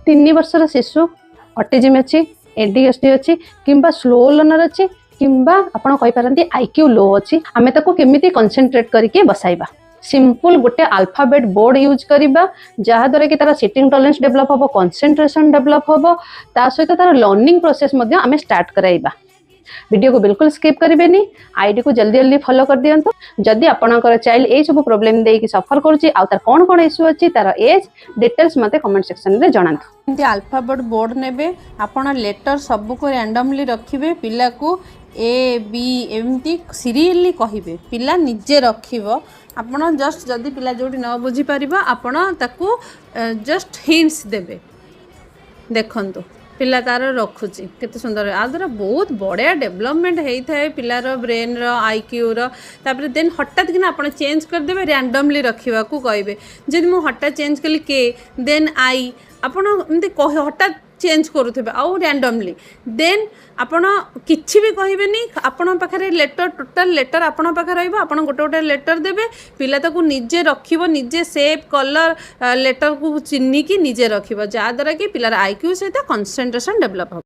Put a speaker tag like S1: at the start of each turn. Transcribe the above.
S1: 3 वर्षर शिशु ऑटिज्म अच्छी, एडीएचडी अच्छी किंबा स्लो लर्नर अच्छी किंबा आपण कहि पारंती आईक्यू लो अच्छी, आमे ताको केमिति कंसंट्रेट करके बसाइबा। सिंपल गोटे अल्फाबेट बोर्ड यूज करबा जहा द्वारा कि तार सिटिंग टॉलरेंस डेवलप होबो, कंसंट्रेशन डेवलप होबो, ता सहित तार लर्निंग प्रोसेस मध्ये आमे स्टार्ट कराइबा। वीडियो को बिल्कुल स्किप करेंगे, आईडी को जल्दी जल्दी फॉलो कर दियंतु। जदि आपनकर चाइल्ड ए सब प्रॉब्लम दे कि सफर करूची आ तार कोन कोन इशू अछि तार एज डिटेल्स मते कमेंट सेक्शन रे जणांतु।
S2: एमती अल्फाबेट बोर्ड नेबे, आपण लेटर सब को रैंडमली रखिबे, पिला को ए बी एमती सीरियली कहिबे, पिला निजे रखिबो। आपण जस्ट जदि पिला जोटी न बुझी परिबा आपण ताकू जस्ट हिंट्स देबे। देखंतु पिला तार रखुची केते सुंदर, आ द्वारा बहुत बढ़िया डेवलपमेंट होता है पिलार ब्रेन आईक्यू तापर देन हठात कि आप चेंज करदे रैंडमली रखा कहे। जब मुझे हठात चेंज कली के देन आई आपमती हठात चेंज करुवे आउ रैंडमली देन आपण किछि भी कहबेनी, आपण पाखरे लेटर टोटल लेटर आपण पाखे रहिबो, आपण गोटे गोटे लेटर देबे, पिला ताकू निजे रखिबो, निजे शेप कलर लेटर को चिन्ह की निजे रखिबो, जा द्वारा कि पिलार आईक्यू सहित कंसंट्रेशन डेवलप हो।